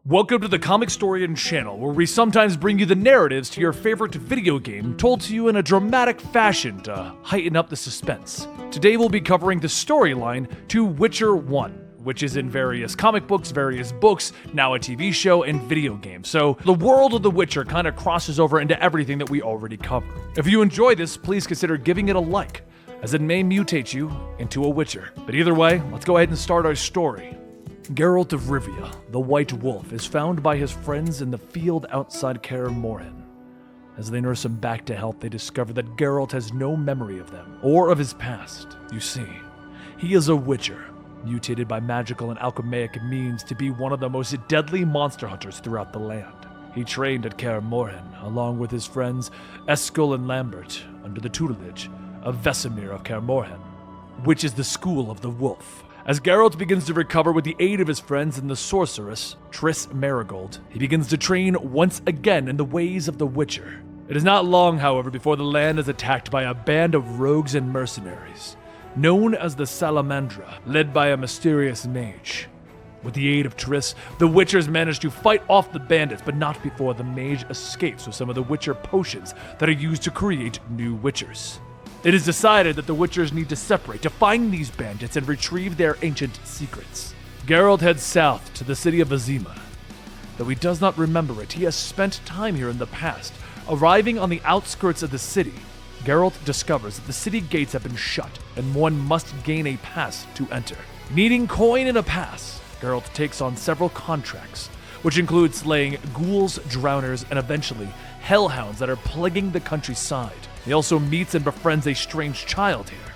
Welcome to the Comicstorian channel, where we sometimes bring you the narratives to your favorite video game told to you in a dramatic fashion to heighten up the suspense. Today we'll be covering the storyline to Witcher 1, which is in various comic books, various books, now a TV show, and video games. So the world of The Witcher kind of crosses over into everything that we already cover. If you enjoy this, please consider giving it a like, as it may mutate you into a Witcher. But either way, let's go ahead and start our story. Geralt of Rivia, the White Wolf, is found by his friends in the field outside Kaer Morhen. As they nurse him back to health, they discover that Geralt has no memory of them, or of his past. You see, he is a Witcher, mutated by magical and alchemaic means to be one of the most deadly monster hunters throughout the land. He trained at Kaer Morhen, along with his friends Eskel and Lambert, under the tutelage of Vesemir of Kaer Morhen, which is the school of the wolf. As Geralt begins to recover with the aid of his friends and the sorceress, Triss Merigold, he begins to train once again in the ways of the Witcher. It is not long, however, before the land is attacked by a band of rogues and mercenaries, known as the Salamandra, led by a mysterious mage. With the aid of Triss, the Witchers manage to fight off the bandits, but not before the mage escapes with some of the Witcher potions that are used to create new Witchers. It is decided that the Witchers need to separate to find these bandits and retrieve their ancient secrets. Geralt heads south to the city of Vizima. Though he does not remember it, he has spent time here in the past. Arriving on the outskirts of the city, Geralt discovers that the city gates have been shut and one must gain a pass to enter. Needing coin and a pass, Geralt takes on several contracts, which include slaying ghouls, drowners, and eventually hellhounds that are plaguing the countryside. He also meets and befriends a strange child here,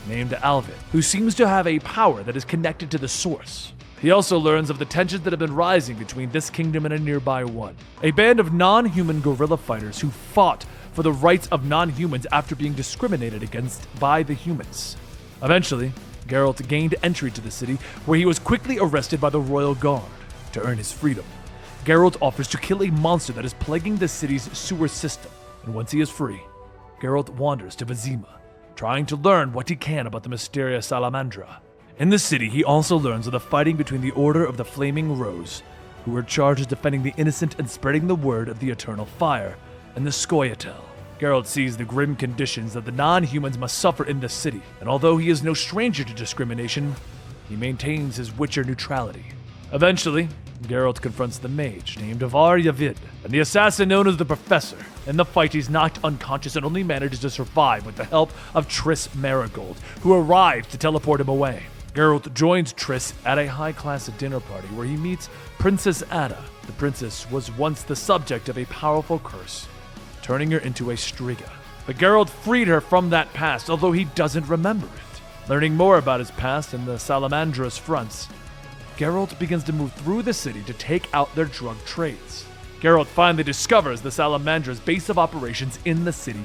named Alvin, who seems to have a power that is connected to the source. He also learns of the tensions that have been rising between this kingdom and a nearby one. A band of non-human guerrilla fighters who fought for the rights of non-humans after being discriminated against by the humans. Eventually, Geralt gained entry to the city, where he was quickly arrested by the royal guard. To earn his freedom, Geralt offers to kill a monster that is plaguing the city's sewer system, and once he is free, Geralt wanders to Vizima, trying to learn what he can about the mysterious Salamandra. In the city, he also learns of the fighting between the Order of the Flaming Rose, who were charged with defending the innocent and spreading the word of the Eternal Fire, and the Scoia'tael. Geralt sees the grim conditions that the non-humans must suffer in the city, and although he is no stranger to discrimination, he maintains his Witcher neutrality. Eventually, Geralt confronts the mage named Var-Yavid and the assassin known as the Professor. In the fight, he's knocked unconscious and only manages to survive with the help of Triss Merigold, who arrives to teleport him away. Geralt joins Triss at a high-class dinner party where he meets Princess Ada. The princess was once the subject of a powerful curse, turning her into a Striga. But Geralt freed her from that past, although he doesn't remember it. Learning more about his past and the Salamandra's fronts, Geralt begins to move through the city to take out their drug trades. Geralt finally discovers the Salamandra's base of operations in the city,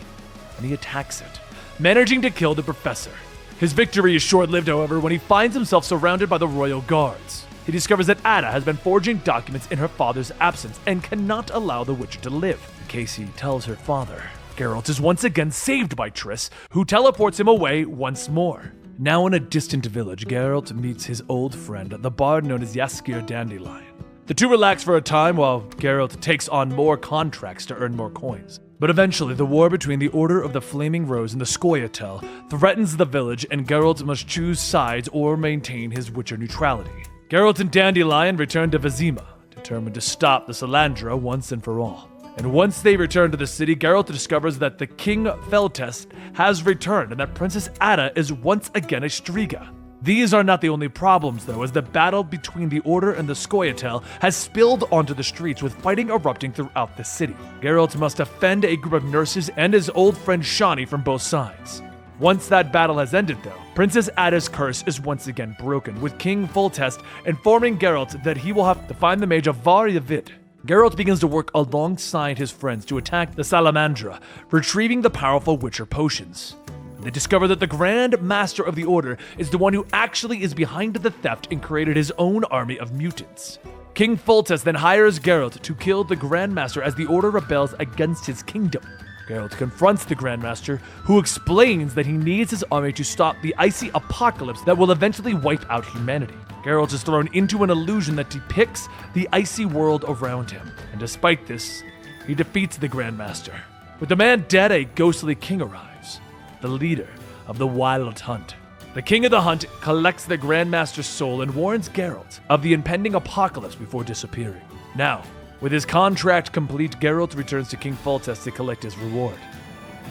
and he attacks it, managing to kill the professor. His victory is short-lived, however, when he finds himself surrounded by the royal guards. He discovers that Ada has been forging documents in her father's absence and cannot allow the Witcher to live. In case he tells her father, Geralt is once again saved by Triss, who teleports him away once more. Now in a distant village, Geralt meets his old friend, the bard known as Jaskier Dandelion. The two relax for a time while Geralt takes on more contracts to earn more coins. But eventually, the war between the Order of the Flaming Rose and the Scoia'tael threatens the village, and Geralt must choose sides or maintain his Witcher neutrality. Geralt and Dandelion return to Vizima, determined to stop the Salamandra once and for all. And once they return to the city, Geralt discovers that the King Feltest has returned and that Princess Ada is once again a Striga. These are not the only problems, though, as the battle between the Order and the Scoia'tael has spilled onto the streets, with fighting erupting throughout the city. Geralt must defend a group of nurses and his old friend Shani from both sides. Once that battle has ended, though, Princess Ada's curse is once again broken, with King Foltest informing Geralt that he will have to find the mage of Var-Yavid. Geralt begins to work alongside his friends to attack the Salamandra, retrieving the powerful Witcher potions. They discover that the Grand Master of the Order is the one who actually is behind the theft and created his own army of mutants. King Foltest then hires Geralt to kill the Grand Master as the Order rebels against his kingdom. Geralt confronts the Grand Master, who explains that he needs his army to stop the icy apocalypse that will eventually wipe out humanity. Geralt is thrown into an illusion that depicts the icy world around him, and despite this, he defeats the Grandmaster. With the man dead, a ghostly king arrives, the leader of the Wild Hunt. The King of the Hunt collects the Grandmaster's soul and warns Geralt of the impending apocalypse before disappearing. Now, with his contract complete, Geralt returns to King Foltest to collect his reward.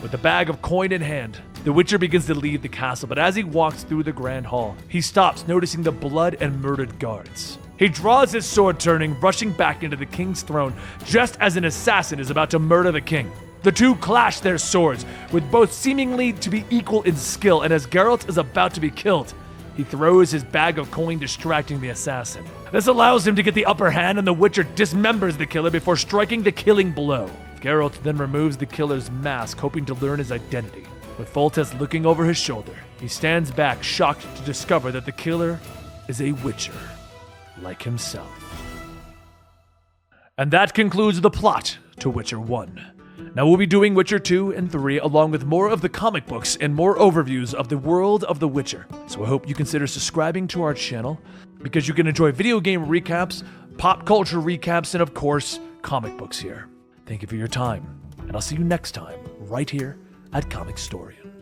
With the bag of coin in hand, the Witcher begins to leave the castle, but as he walks through the Grand Hall, he stops, noticing the blood and murdered guards. He draws his sword, turning, rushing back into the king's throne, just as an assassin is about to murder the king. The two clash their swords, with both seemingly to be equal in skill, and as Geralt is about to be killed, he throws his bag of coin, distracting the assassin. This allows him to get the upper hand, and the Witcher dismembers the killer before striking the killing blow. Geralt then removes the killer's mask, hoping to learn his identity. With Foltest looking over his shoulder, he stands back, shocked to discover that the killer is a Witcher, like himself. And that concludes the plot to Witcher 1. Now we'll be doing Witcher 2 and 3, along with more of the comic books and more overviews of the world of The Witcher. So I hope you consider subscribing to our channel, because you can enjoy video game recaps, pop culture recaps, and of course, comic books here. Thank you for your time, and I'll see you next time, right here at Comicstorian.